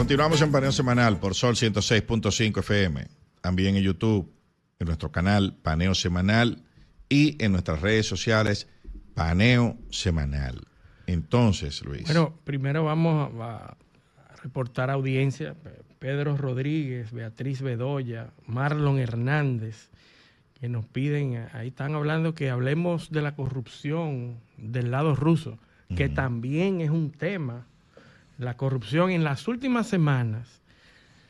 Continuamos en Paneo Semanal por Sol 106.5 FM. También en YouTube, en nuestro canal Paneo Semanal y en nuestras redes sociales Paneo Semanal. Entonces, Luis. Bueno, primero vamos a reportar audiencia. Pedro Rodríguez, Beatriz Bedoya, Marlon Hernández, que nos piden, ahí están hablando que hablemos de la corrupción del lado ruso, que también es un tema. La corrupción en las últimas semanas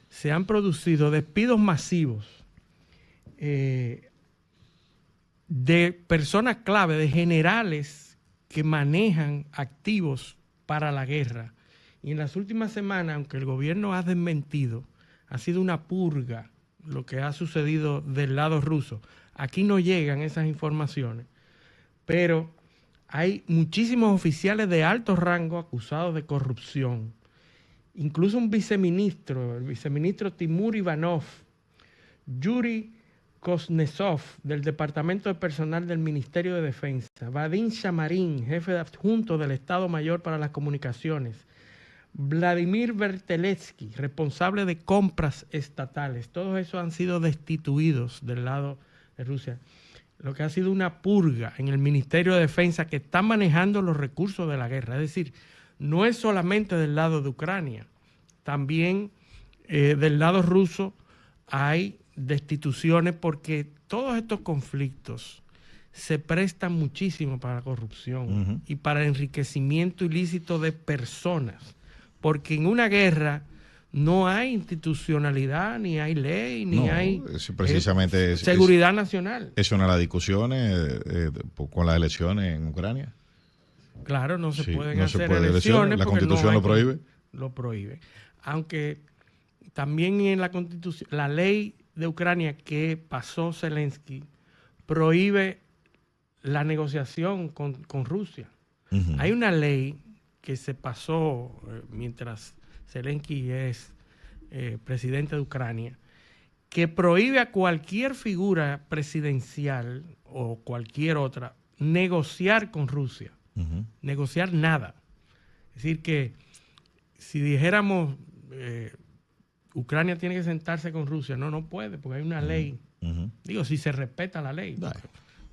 se han producido despidos masivos de personas clave, de generales que manejan activos para la guerra. Y en las últimas semanas, aunque el gobierno ha desmentido, ha sido una purga lo que ha sucedido del lado ruso. Aquí no llegan esas informaciones, pero hay muchísimos oficiales de alto rango acusados de corrupción. Incluso un viceministro, el viceministro Timur Ivanov, Yuri Kuznetsov, del Departamento de Personal del Ministerio de Defensa, Vadim Shamarin, jefe adjunto del Estado Mayor para las Comunicaciones, Vladimir Berteletsky, responsable de compras estatales. Todos esos han sido destituidos del lado de Rusia. Lo que ha sido una purga en el Ministerio de Defensa que está manejando los recursos de la guerra. Es decir, no es solamente del lado de Ucrania, también del lado ruso hay destituciones porque todos estos conflictos se prestan muchísimo para la corrupción y para el enriquecimiento ilícito de personas. Porque en una guerra no hay institucionalidad, ni hay ley, ni hay precisamente seguridad nacional. Es una de las discusiones con las elecciones en Ucrania. Claro, no se pueden hacer elecciones. La Constitución lo prohíbe. Lo prohíbe. Aunque también en la Constitución, la ley de Ucrania que pasó Zelensky prohíbe la negociación con Rusia. Hay una ley que se pasó mientras Zelensky es presidente de Ucrania, que prohíbe a cualquier figura presidencial o cualquier otra negociar con Rusia, negociar nada. Es decir, que si dijéramos Ucrania tiene que sentarse con Rusia, no puede, porque hay una ley. Digo, si se respeta la ley,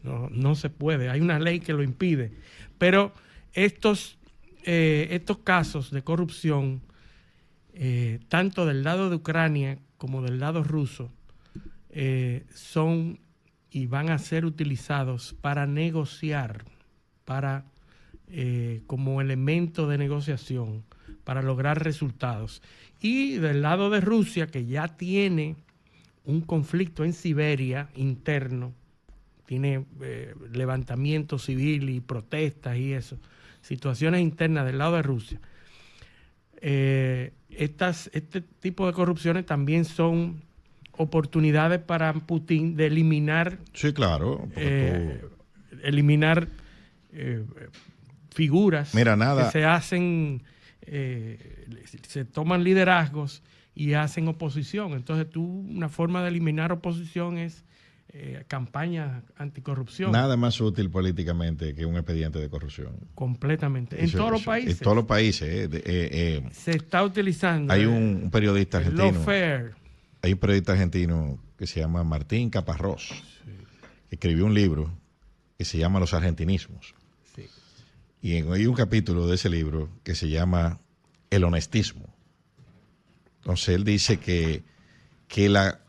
no se puede. Hay una ley que lo impide. Pero estos casos de corrupción, tanto del lado de Ucrania como del lado ruso, son y van a ser utilizados para negociar, como elemento de negociación, para lograr resultados. Y del lado de Rusia, que ya tiene un conflicto en Siberia interno, tiene levantamiento civil y protestas y eso, situaciones internas del lado de Rusia. Este tipo de corrupciones también son oportunidades para Putin de eliminar, eliminar figuras que se hacen, se toman liderazgos y hacen oposición. Entonces una forma de eliminar oposición es campaña anticorrupción. Nada más útil políticamente que un expediente de corrupción. Completamente. En todos los países. En todos los países. Se está utilizando. Hay un periodista argentino. Lawfare. Hay un periodista argentino que se llama Martín Caparrós. Que escribió un libro que se llama Los Argentinismos. Sí. Y hay un capítulo de ese libro que se llama El Honestismo. Entonces él dice que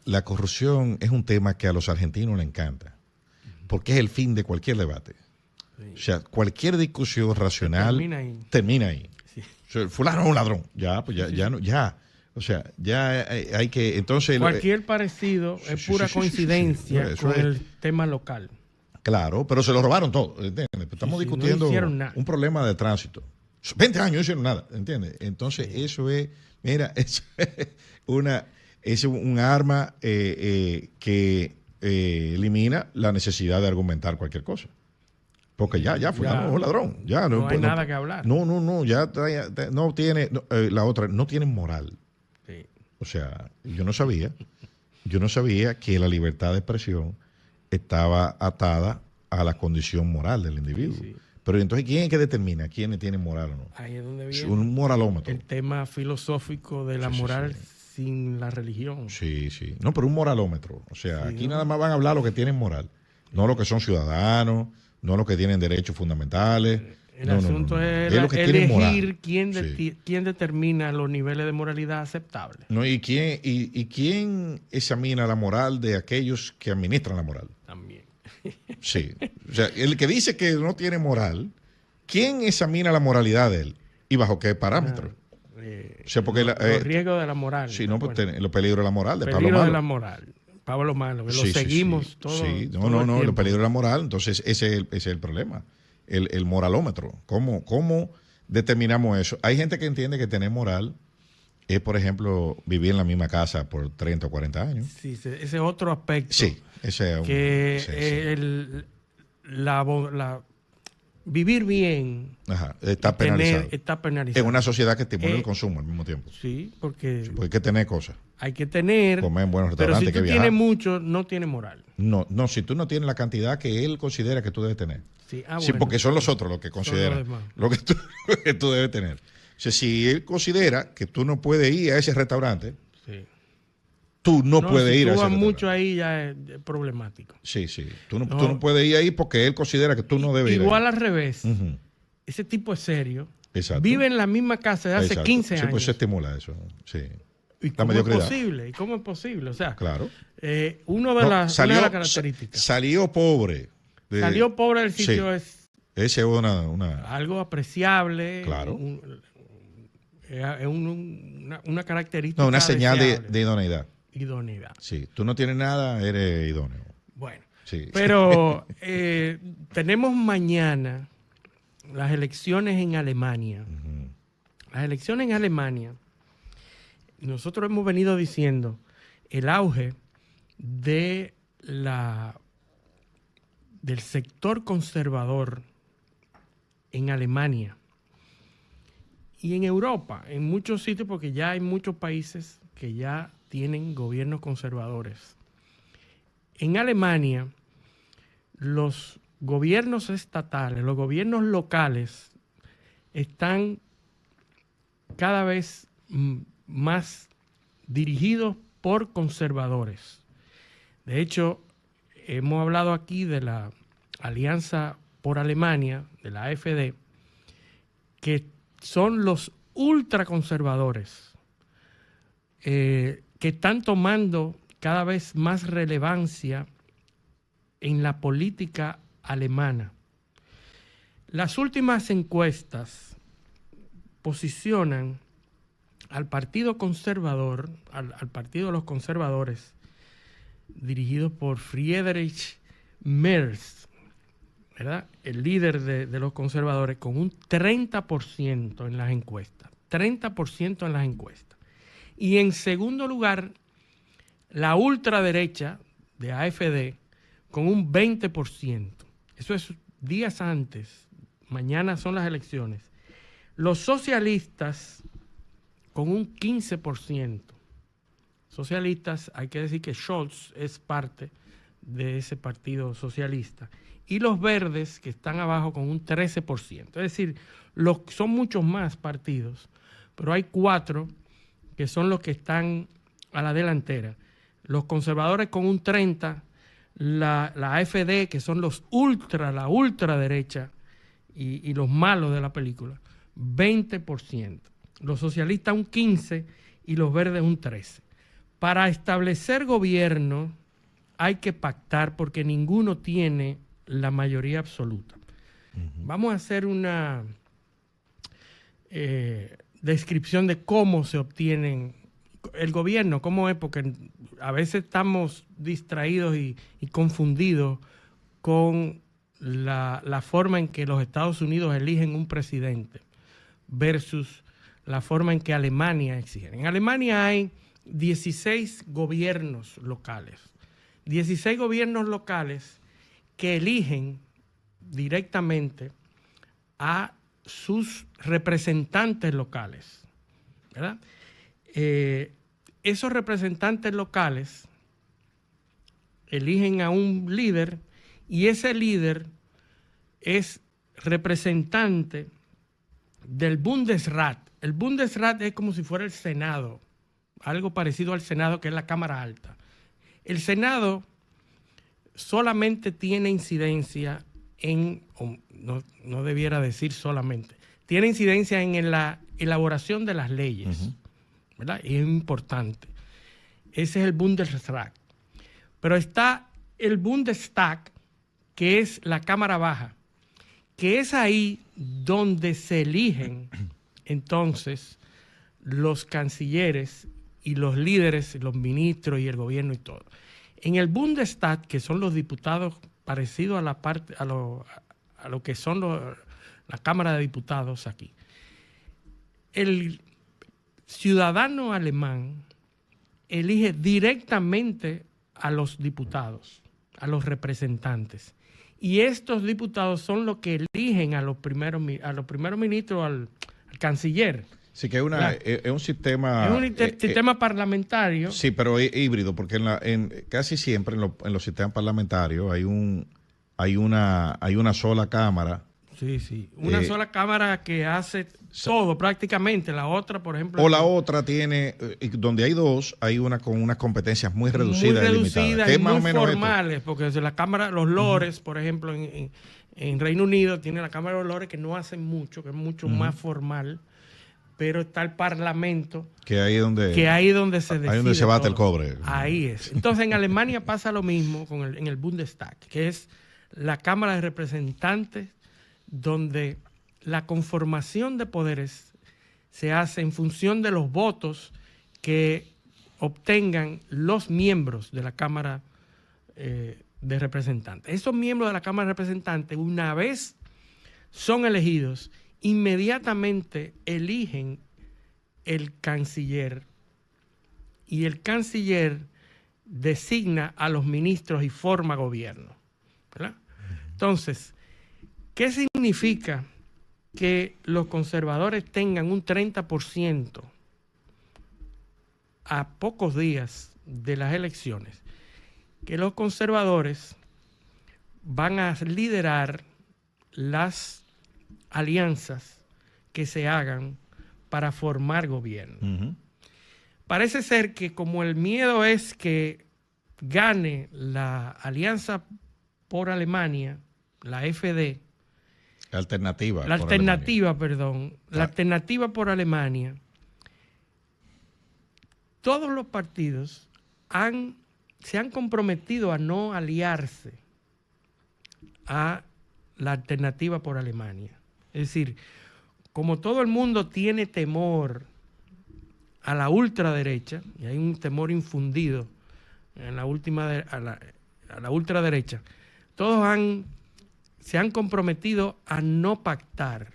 la corrupción es un tema que a los argentinos les encanta, porque es el fin de cualquier debate. Sí. O sea, cualquier discusión racional termina ahí. Sí. O sea, fulano es un ladrón. Ya, pues ya. O sea, ya hay que... Entonces cualquier parecido es pura coincidencia con el tema local. Claro, pero se lo robaron todo, ¿entiendes? Estamos discutiendo un problema de tránsito. 20 años no hicieron nada, ¿entiendes? Entonces eso es... Mira, eso es un arma que elimina la necesidad de argumentar cualquier cosa. Porque ya fulano es un ladrón. Ya, no hay nada que hablar. No, ya no tiene... la otra, no tienen moral. Sí. O sea, yo no sabía que la libertad de expresión estaba atada a la condición moral del individuo. Sí. Pero entonces, ¿quién es que determina quiénes tienen moral o no? Ahí es donde viene Un moralómetro. el tema filosófico de la Sí, sí, moral sí. sin la religión. Sí, sí. No, pero un moralómetro. O sea, Sí, aquí ¿no? nada más van a hablar los que tienen moral. No los que son ciudadanos, no los que tienen derechos fundamentales. El No, no, no, asunto no. es Los que tienen moral. elegir Sí. quién determina los niveles de moralidad aceptables. No, y quién examina la moral de aquellos que administran la moral? También. Sí. O sea, el que dice que no tiene moral, ¿quién examina la moralidad de él? ¿Y bajo qué parámetros? O sea, porque Los riesgos de la moral. sí, no, pues Bueno, los peligros de la moral de Pablo peligro de Malo. la moral. Pablo Malo, que lo Sí, sí, seguimos sí. todo. Sí, todo no, el los tiempo. peligros de la moral. Entonces, ese es el problema. El moralómetro. ¿Cómo determinamos eso? Hay gente que entiende que tener moral es, por ejemplo, vivir en la misma casa por 30 o 40 años. Sí, ese otro aspecto. Sí, ese es un. Que Sí, sí. vivir bien Ajá, está penalizado. está penalizado. En una sociedad que estimula Eh, el consumo al mismo tiempo. Sí, porque Porque hay que tener cosas. hay que tener. Comer en buenos Pero si restaurantes, tú que viajar. tienes mucho, no tienes moral. No, no, si tú no tienes la cantidad que él considera que tú debes tener. Sí, Sí, bueno, porque son los otros los que son los consideran demás. lo que que tú debes tener. O sea, si él considera que tú no puedes ir a ese restaurante, Sí. tú no puedes si ir a tú ese vas restaurante. mucho ahí ya es problemático. Sí, sí. Tú no No. puedes ir ahí porque él considera que tú no debes ir. Igual ahí. al revés. Ujú. Ese tipo es serio. Exacto. Vive en la misma casa desde hace Exacto. 15 Sí, años. pues se estimula eso. Sí. ¿Y La cómo es mediocridad. posible? ¿Y cómo es posible? O sea, Claro. una de No, las características. Salió pobre. Salió pobre del sitio Sí. es Ese es una. algo apreciable. Claro. Es una característica. No, una señal de deseable. idoneidad. Idoneidad. Sí. Tú no tienes nada, eres idóneo. Bueno, Sí. pero tenemos mañana las elecciones en Alemania. Ujú. Las elecciones en Alemania, nosotros hemos venido diciendo el auge de del sector conservador en Alemania y en Europa, en muchos sitios, porque ya hay muchos países que ya tienen gobiernos conservadores. En Alemania, los gobiernos estatales, los gobiernos locales, están cada vez más dirigidos por conservadores. De hecho, hemos hablado aquí de la Alianza por Alemania, de la AfD, que son los ultraconservadores, que están tomando cada vez más relevancia en la política alemana. Las últimas encuestas posicionan al Partido Conservador, al Partido de los Conservadores, dirigido por Friedrich Merz, ¿verdad? El líder de los conservadores, con un 30% en las encuestas. 30% en las encuestas. Y en segundo lugar, la ultraderecha de AfD, con un 20%. Eso es días antes. Mañana son las elecciones. Los socialistas con un 15%. Socialistas, hay que decir que Scholz es parte de ese partido socialista. Y los verdes, que están abajo, con un 13%. Es decir, son muchos más partidos, pero hay 4 que son los que están a la delantera. Los conservadores con un 30%, la AfD, que son la ultraderecha, y los malos de la película, 20%. Los socialistas un 15% y los verdes un 13%. Para establecer gobierno hay que pactar porque ninguno tiene la mayoría absoluta. Uh-huh. Vamos a hacer una descripción de cómo se obtienen el gobierno, cómo es, porque a veces estamos distraídos y confundidos con la forma en que los Estados Unidos eligen un presidente versus la forma en que Alemania exige. En Alemania hay 16 gobiernos locales. 16 gobiernos locales que eligen directamente a sus representantes locales, ¿verdad? Esos representantes locales eligen a un líder y ese líder es representante del Bundesrat. El Bundesrat es como si fuera el Senado, algo parecido al Senado, que es la Cámara Alta. El Senado solamente tiene incidencia no debiera decir solamente, tiene incidencia en la elaboración de las leyes, ¿verdad? Y es importante. Ese es el Bundesrat. Pero está el Bundestag, que es la Cámara Baja, que es ahí donde se eligen entonces los cancilleres y los líderes, los ministros y el gobierno y todo. En el Bundestag, que son los diputados parecidos a lo que son la Cámara de Diputados aquí, el ciudadano alemán elige directamente a los diputados, a los representantes. Y estos diputados son los que eligen a los primeros ministros, al canciller. Sí, que es un sistema... Es un sistema parlamentario. Sí, pero es híbrido, porque casi siempre en los sistemas parlamentarios hay una sola cámara. Sí, sí. Una sola cámara que hace todo prácticamente. La otra, por ejemplo... O la otra tiene, donde hay dos, hay una con unas competencias muy reducidas y limitadas. Y muy formales, porque desde la Cámara, los lores, por ejemplo, en Reino Unido tiene la Cámara de los Lores, que no hacen mucho, que es mucho más formal, pero está el Parlamento, que ahí es donde se decide. Ahí donde se bate el cobre. Ahí es. Entonces en Alemania pasa lo mismo en el Bundestag, que es la Cámara de Representantes, donde la conformación de poderes se hace en función de los votos que obtengan los miembros de la Cámara de Representantes. Esos miembros de la Cámara de Representantes, una vez son elegidos, inmediatamente eligen el canciller, y el canciller designa a los ministros y forma gobierno, ¿verdad? Entonces, ¿qué significa que los conservadores tengan un 30% a pocos días de las elecciones? Que los conservadores van a liderar las alianzas que se hagan para formar gobierno. Parece ser que como el miedo es que gane la Alianza por Alemania, la AfD, la alternativa por Alemania, todos los partidos se han comprometido a no aliarse a la alternativa por Alemania. Es decir, como todo el mundo tiene temor a la ultraderecha, y hay un temor infundido en la a la ultraderecha, todos se han comprometido a no pactar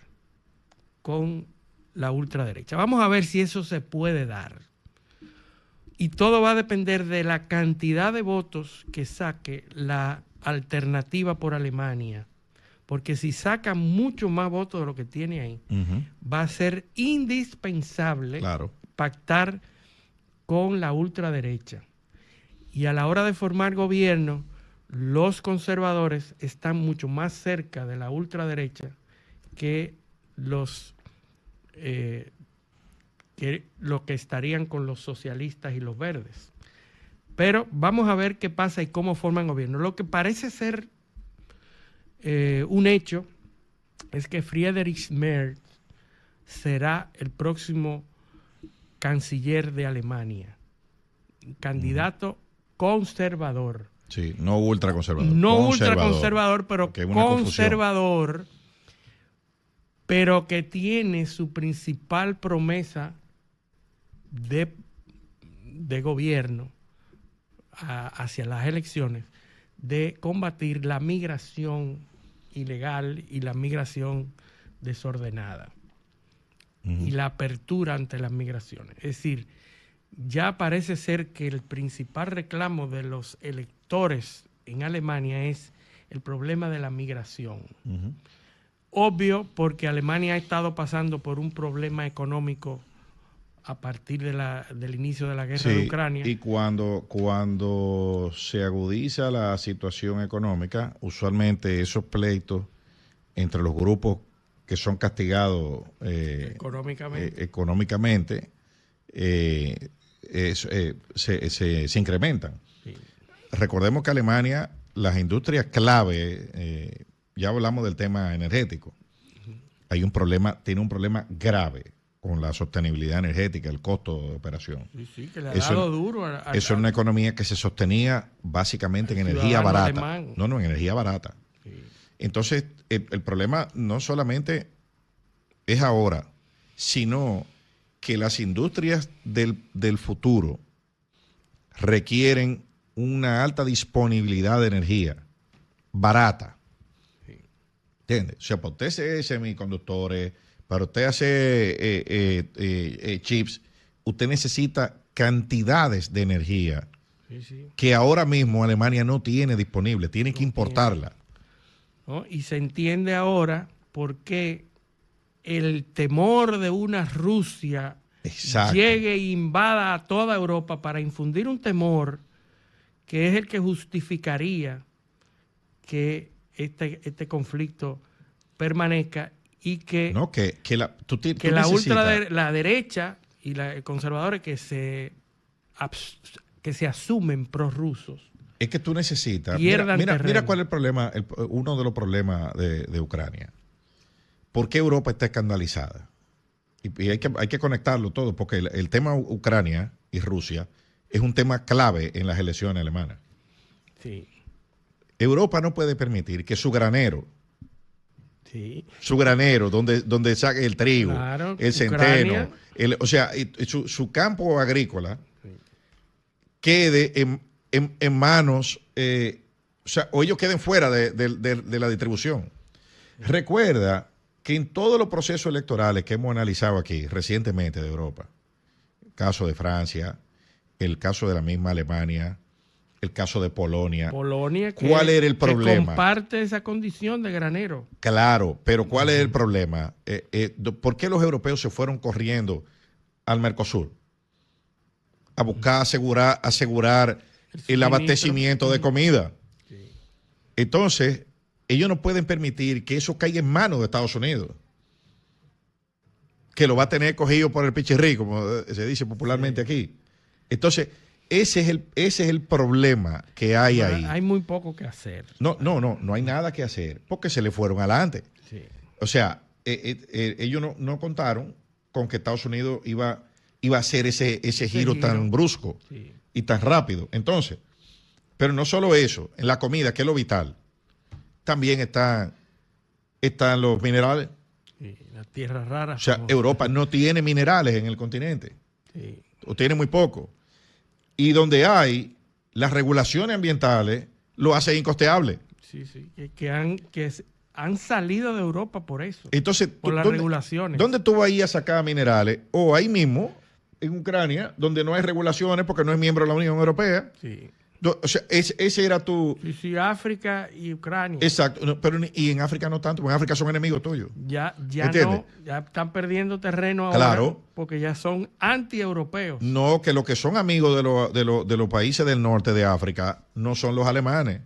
con la ultraderecha. Vamos a ver si eso se puede dar. Y todo va a depender de la cantidad de votos que saque la alternativa por Alemania. Porque si saca mucho más votos de lo que tiene ahí, va a ser indispensable pactar con la ultraderecha. Y a la hora de formar gobierno, los conservadores están mucho más cerca de la ultraderecha que los que estarían con los socialistas y los verdes. Pero vamos a ver qué pasa y cómo forman gobierno. Lo que parece ser un hecho es que Friedrich Merz será el próximo canciller de Alemania, candidato conservador. Sí, no ultraconservador. No ultraconservador, pero conservador, pero que tiene su principal promesa de gobierno hacia las elecciones de combatir la migración ilegal y la migración desordenada y la apertura ante las migraciones. Es decir, ya parece ser que el principal reclamo de los electores en Alemania es el problema de la migración. Obvio, porque Alemania ha estado pasando por un problema económico a partir del inicio de la guerra de Ucrania. Y cuando se agudiza la situación económica, usualmente esos pleitos entre los grupos que son castigados económicamente se incrementan. Sí. Recordemos que Alemania, las industrias clave, ya hablamos del tema energético, tiene un problema grave con la sostenibilidad energética, el costo de operación. Sí, que le ha dado duro eso es una economía que se sostenía básicamente en energía barata. En energía barata. Sí. Entonces, el problema no solamente es ahora, sino que las industrias del futuro requieren una alta disponibilidad de energía barata. Sí. ¿Entiendes? O sea, para usted hacer semiconductores, para usted hacer chips, usted necesita cantidades de energía que ahora mismo Alemania no tiene disponible, tiene que importarla. ¿No? Y se entiende ahora por qué el temor de una Rusia llegue e invada a toda Europa para infundir un temor que es el que justificaría que este conflicto permanezca y que, la derecha y la conservadores que se asumen prorrusos. Es que tú necesitas... Mira cuál es el problema, uno de los problemas de Ucrania. ¿Por qué Europa está escandalizada? Y hay que conectarlo todo, porque el tema Ucrania y Rusia es un tema clave en las elecciones alemanas. Sí. Europa no puede permitir que su granero, donde saque el trigo, claro, el centeno, su campo agrícola, quede en manos, o ellos queden fuera de la distribución. Recuerda que en todos los procesos electorales que hemos analizado aquí recientemente de Europa, el caso de Francia, el caso de la misma Alemania, el caso de Polonia. ¿Cuál era el problema? Que comparte esa condición de granero. Claro, pero ¿cuál es el problema? ¿Por qué los europeos se fueron corriendo al Mercosur? A buscar asegurar el abastecimiento de comida. Sí. Entonces, ellos no pueden permitir que eso caiga en manos de Estados Unidos, que lo va a tener cogido por el pichirrí, como se dice popularmente aquí. Entonces, ese es el problema que hay ahí. Hay muy poco que hacer. No hay nada que hacer, porque se le fueron adelante. Sí. O sea, ellos no contaron con que Estados Unidos iba a hacer ese giro tan brusco y tan rápido. Entonces, pero no solo eso, en la comida, que es lo vital, también están los minerales. Sí, las tierras raras. O sea, Europa no tiene minerales en el continente. Sí. O tiene muy poco. Y donde hay, las regulaciones ambientales lo hacen incosteable. Sí, que han salido de Europa por eso. Entonces, por las regulaciones. ¿Dónde tú vas a ir a sacar minerales? O ahí mismo, en Ucrania, donde no hay regulaciones porque no es miembro de la Unión Europea. Sí. O sea, ese era tu... Sí, África y Ucrania. Exacto, y en África no tanto, porque en África son enemigos tuyos. Ya están perdiendo terreno ahora, claro, porque ya son anti-europeos. No, que los que son amigos de los países del norte de África no son los alemanes,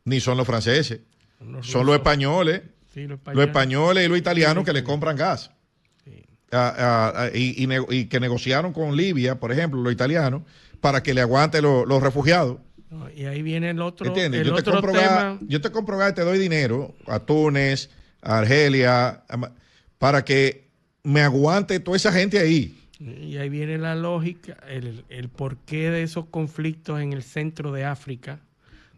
ni son los franceses, son los españoles, los españoles y los italianos que les compran gas. Sí. Y que negociaron con Libia, por ejemplo, los italianos, para que le aguante los refugiados. No, y ahí viene el otro, ¿entiendes? Yo te compro gas y te doy dinero a Túnez, a Argelia, para que me aguante toda esa gente ahí. Y ahí viene la lógica, el porqué de esos conflictos en el centro de África,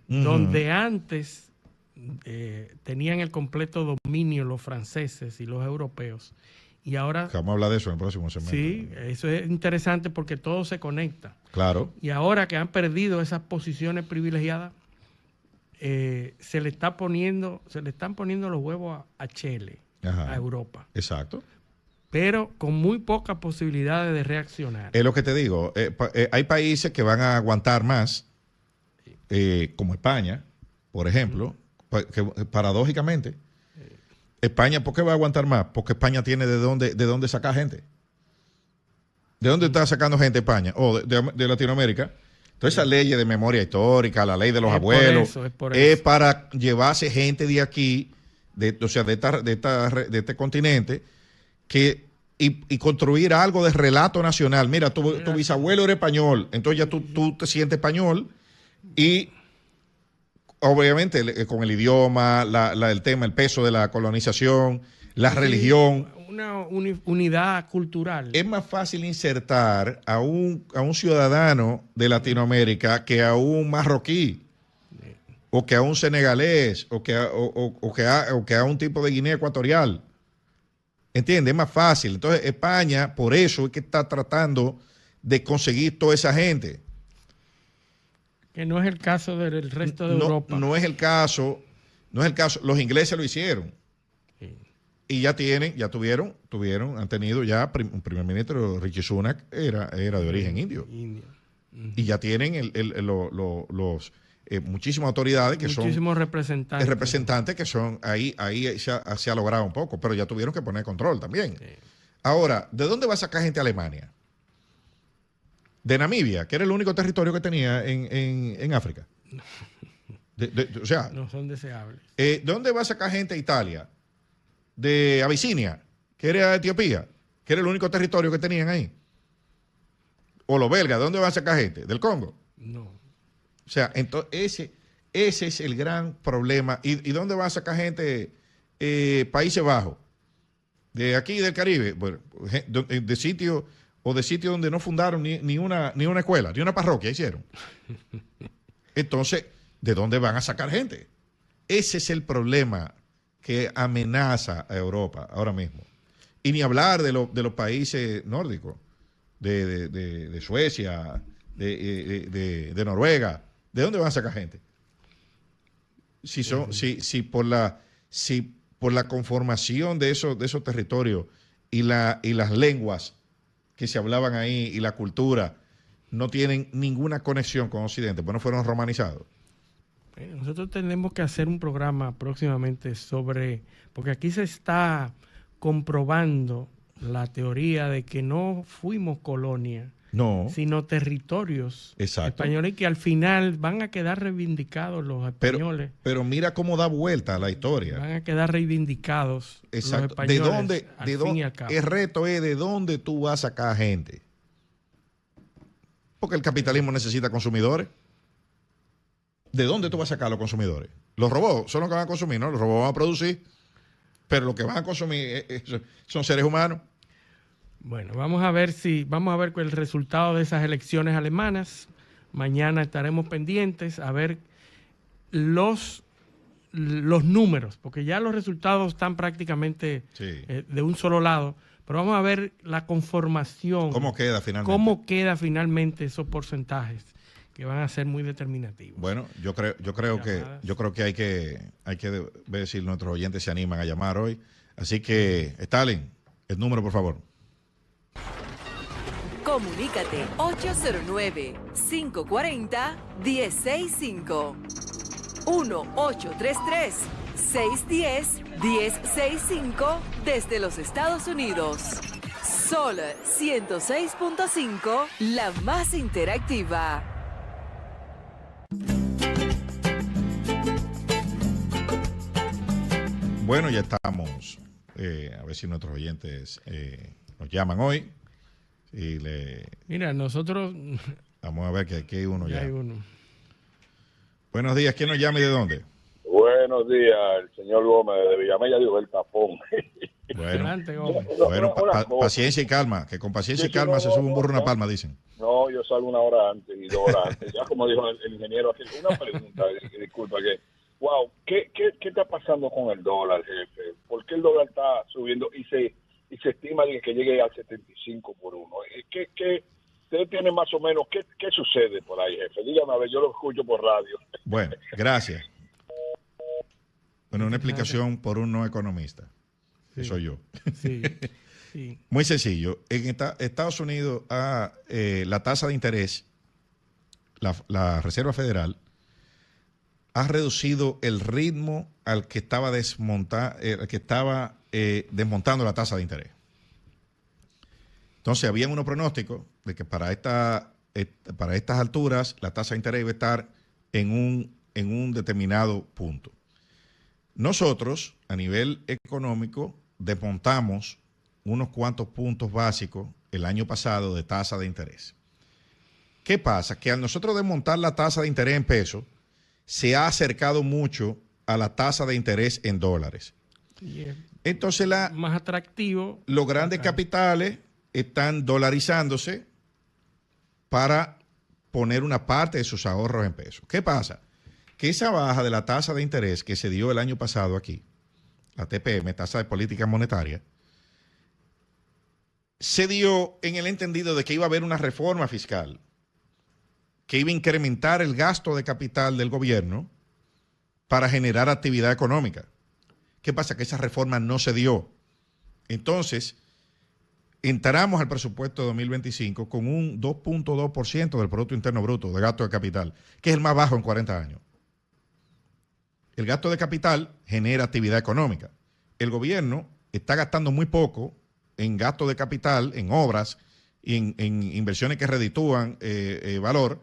donde antes tenían el completo dominio los franceses y los europeos. Y ahora... Vamos a hablar de eso en el próximo segmento. Sí, eso es interesante porque todo se conecta. Claro. Y ahora que han perdido esas posiciones privilegiadas, se le están poniendo los huevos a Chile, a Europa. Exacto. Pero con muy pocas posibilidades de reaccionar. Es lo que te digo. Hay países que van a aguantar más, como España, por ejemplo, que paradójicamente... España, ¿por qué va a aguantar más? Porque España tiene de dónde sacar gente. ¿De dónde está sacando gente España? O de Latinoamérica. Entonces, esa ley de memoria histórica, la ley de los abuelos, es para llevarse gente de aquí o sea, de este continente, y construir algo de relato nacional. Mira, tu bisabuelo era español, entonces ya tú te sientes español, y obviamente con el idioma, el tema, el peso de la colonización, la religión. Una unidad cultural. Es más fácil insertar a un ciudadano de Latinoamérica que a un marroquí, o que a un senegalés, o que a un tipo de Guinea Ecuatorial. ¿Entiendes? Es más fácil. Entonces, España, por eso es que está tratando de conseguir toda esa gente. Que no es el caso del resto de Europa. No es el caso. Los ingleses lo hicieron. Sí. Y ya tuvieron, han tenido ya un primer ministro, Rishi Sunak, era de origen indio. Y ya tienen muchísimas autoridades que muchísimos son representantes que son ahí se ha logrado un poco, pero ya tuvieron que poner control también. Sí. Ahora, ¿de dónde va a sacar gente a Alemania? De Namibia, que era el único territorio que tenía en África. O sea, no son deseables. ¿De dónde va a sacar gente a Italia? De Abisinia, que era Etiopía, que era el único territorio que tenían ahí. O los belgas, ¿de dónde va a sacar gente? ¿Del Congo? No. O sea, entonces ese es el gran problema. ¿Y dónde va a sacar gente? Países Bajos, de aquí del Caribe, bueno, de sitios donde no fundaron ni una escuela, ni una parroquia hicieron. Entonces, ¿de dónde van a sacar gente? Ese es el problema que amenaza a Europa ahora mismo. Y ni hablar de los países nórdicos, de Suecia, de Noruega. ¿De dónde van a sacar gente? Si por la conformación de esos territorios y las lenguas que se hablaban ahí y la cultura no tienen ninguna conexión con Occidente, pues no fueron romanizados. Nosotros tenemos que hacer un programa próximamente porque aquí se está comprobando la teoría de que no fuimos colonia, sino territorios españoles, y que al final van a quedar reivindicados los españoles. Pero mira cómo da vuelta la historia. Van a quedar reivindicados los españoles. ¿De dónde? El reto es de dónde tú vas a sacar gente. Porque el capitalismo necesita consumidores. ¿De dónde tú vas a sacar a los consumidores? Los robots son los que van a consumir, ¿no? Los robots van a producir, pero los que van a consumir son seres humanos. Bueno, vamos a ver el resultado de esas elecciones alemanas. Mañana estaremos pendientes a ver los números, porque ya los resultados están prácticamente de un solo lado. Pero vamos a ver la conformación. ¿Cómo queda finalmente esos porcentajes, que van a ser muy determinativos. Bueno, yo creo que hay que ver si nuestros oyentes se animan a llamar hoy. Así que, Stalin, el número, por favor. Comunícate 809-540-1065. 1-833-610-1065 desde los Estados Unidos. Sol 106.5, la más interactiva. Bueno, ya estamos. A ver si nuestros oyentes nos llaman hoy. Mira, nosotros... Vamos a ver que aquí hay uno ya. Hay uno. Buenos días, ¿quién nos llama y de dónde? Buenos días, el señor Gómez de Villamella, digo, el tapón. Bueno, paciencia y calma, que con paciencia y calma se sube un burro una palma, dicen. No, yo salgo 1 hora antes y 2 horas antes. Ya como dijo el ingeniero, aquí una pregunta, disculpa, wow, ¿qué está pasando con el dólar, jefe? ¿Por qué el dólar está subiendo y se estima que llegue al 75 por 1? ¿Qué usted tiene más o menos, qué sucede por ahí, jefe? Dígame, a ver, yo lo escucho por radio. Bueno, gracias. Bueno, una explicación por un no economista. Sí. Soy yo. Sí, sí. Muy sencillo. En Estados Unidos, la tasa de interés, la Reserva Federal, ha reducido el ritmo al que estaba desmontando la tasa de interés. Entonces, habían unos pronósticos de que para estas alturas la tasa de interés iba a estar en un determinado punto. Nosotros, a nivel económico, desmontamos unos cuantos puntos básicos el año pasado de tasa de interés. ¿Qué pasa? Que al nosotros desmontar la tasa de interés en pesos, se ha acercado mucho a la tasa de interés en dólares. Entonces, más atractivo. Los grandes capitales están dolarizándose para poner una parte de sus ahorros en pesos. ¿Qué pasa? Que esa baja de la tasa de interés que se dio el año pasado aquí, la TPM, tasa de política monetaria, se dio en el entendido de que iba a haber una reforma fiscal que iba a incrementar el gasto de capital del gobierno para generar actividad económica. ¿Qué pasa? Que esa reforma no se dio. Entonces, entramos al presupuesto de 2025 con un 2.2% del Producto Interno Bruto de gasto de capital, que es el más bajo en 40 años. El gasto de capital genera actividad económica. El gobierno está gastando muy poco en gasto de capital, en obras y en inversiones que reditúan valor.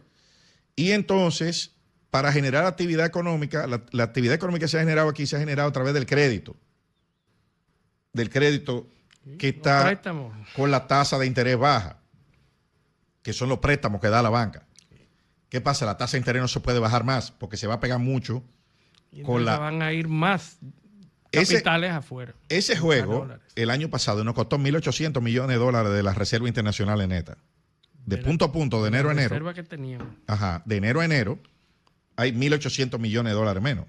Y entonces, para generar actividad económica, la actividad económica que se ha generado aquí se ha generado a través del crédito. Del crédito que está con la tasa de interés baja, que son los préstamos que da la banca. ¿Qué pasa? La tasa de interés no se puede bajar más porque se va a pegar mucho con la... Van a ir más capitales afuera. Ese juego, el año pasado, nos costó 1.800 millones de dólares de las reservas internacionales netas. De punto a punto, de enero a enero. Reserva que teníamos. Ajá, de enero a enero, hay 1.800 millones de dólares menos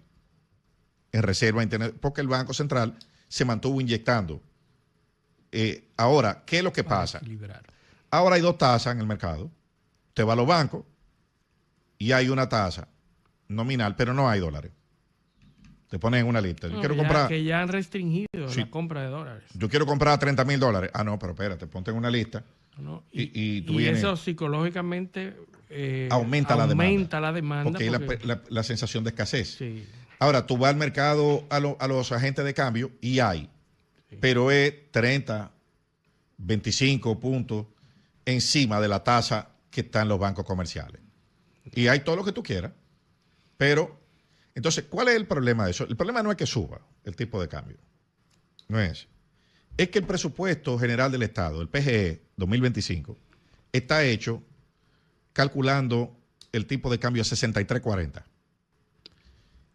en reserva internacional, porque el Banco Central se mantuvo inyectando. Ahora, ¿qué es lo que pasa? Equilibrar. Ahora hay dos tasas en el mercado. Te va a los bancos y hay una tasa nominal, pero no hay dólares. Te ponen en una lista. Yo quiero comprar. Que ya han restringido la compra de dólares. Yo quiero comprar $30,000. Ah, no, pero espérate, ponte en una lista. No, y eso psicológicamente aumenta la demanda. Porque hay la sensación de escasez. Sí. Ahora, tú vas al mercado a los agentes de cambio y hay. Sí. Pero es 30, 25 puntos encima de la tasa que está en los bancos comerciales. Y hay todo lo que tú quieras. Pero, entonces, ¿cuál es el problema de eso? El problema no es que suba el tipo de cambio. No es. Es que el presupuesto general del Estado, el PGE 2025, está hecho calculando el tipo de cambio a 63.40.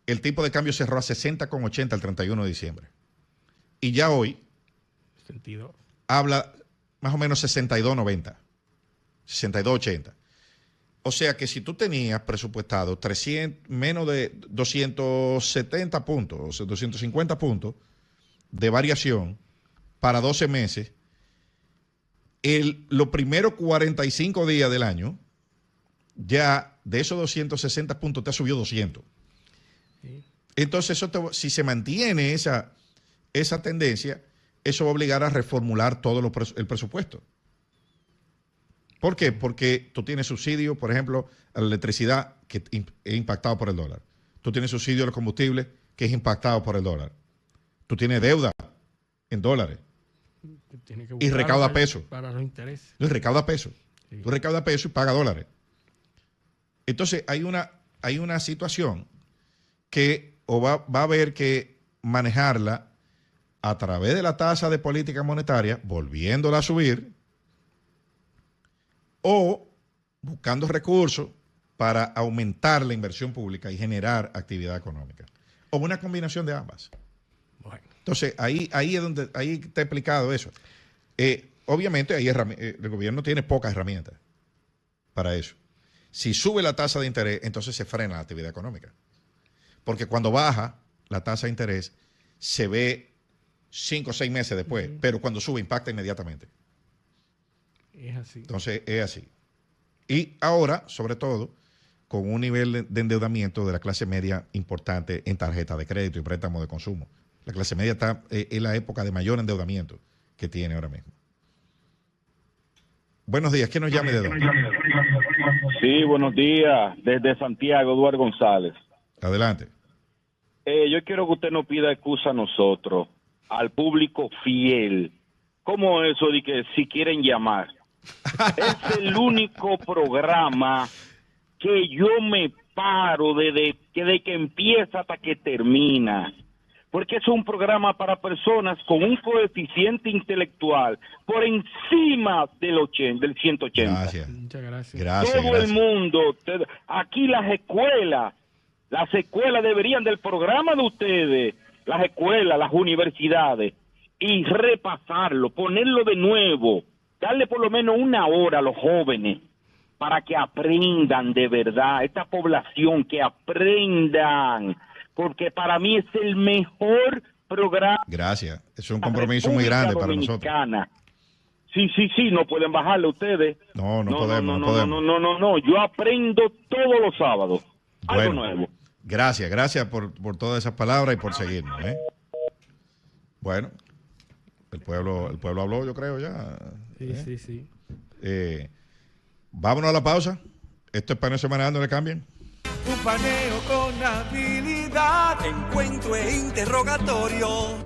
El tipo de cambio cerró a 60.80 el 31 de diciembre. Y ya hoy 62. Habla más o menos 62.90, 62.80. O sea que si tú tenías presupuestado menos de 270 puntos, o sea, 250 puntos de variación para 12 meses, los primeros 45 días del año, ya de esos 260 puntos te ha subido 200. Sí. Entonces, si se mantiene esa tendencia, eso va a obligar a reformular todo el presupuesto. ¿Por qué? Porque tú tienes subsidio, por ejemplo, a la electricidad, que es impactado por el dólar. Tú tienes subsidio a los combustibles, que es impactado por el dólar. Tú tienes deuda en dólares. Y recauda peso. Para los intereses. Y recauda peso. Sí. Tú recaudas peso y pagas dólares. Entonces, hay una situación que va a haber que manejarla a través de la tasa de política monetaria, volviéndola a subir, o buscando recursos para aumentar la inversión pública y generar actividad económica. O una combinación de ambas. Bueno. Entonces, ahí es donde está explicado eso. Obviamente, el gobierno tiene pocas herramientas para eso. Si sube la tasa de interés, entonces se frena la actividad económica. Porque cuando baja la tasa de interés, se ve 5 o 6 meses después, pero cuando sube impacta inmediatamente. Es así. Entonces, es así. Y ahora, sobre todo, con un nivel de endeudamiento de la clase media importante en tarjeta de crédito y préstamo de consumo. La clase media está en la época de mayor endeudamiento que tiene ahora mismo. Buenos días, ¿quién nos llame de dónde? Sí, buenos días, desde Santiago, Eduardo González. Adelante. Yo quiero que usted nos pida excusa a nosotros, al público fiel. ¿Cómo eso de que si quieren llamar? Es el único programa que yo me paro desde que empieza hasta que termina. porque es un programa para personas con un coeficiente intelectual por encima del 180. Gracias. Muchas gracias. Gracias, Todo gracias. el mundo, aquí las escuelas deberían del programa de ustedes, las escuelas, las universidades, y repasarlo, ponerlo de nuevo, darle por lo menos una hora a los jóvenes para que aprendan de verdad, esta población, que aprendan, porque para mí es el mejor programa. Gracias. Es un compromiso muy grande para nosotros. Sí, no pueden bajarle ustedes. No podemos. No, yo aprendo todos los sábados. Algo Bueno, nuevo. Gracias por todas esas palabras y por seguirnos. Bueno, el pueblo habló, yo creo ya. Sí. Vámonos a la pausa. Esto es Paneo Semanal, no le cambien. Un paneo con habilidad, encuentro e interrogatorio.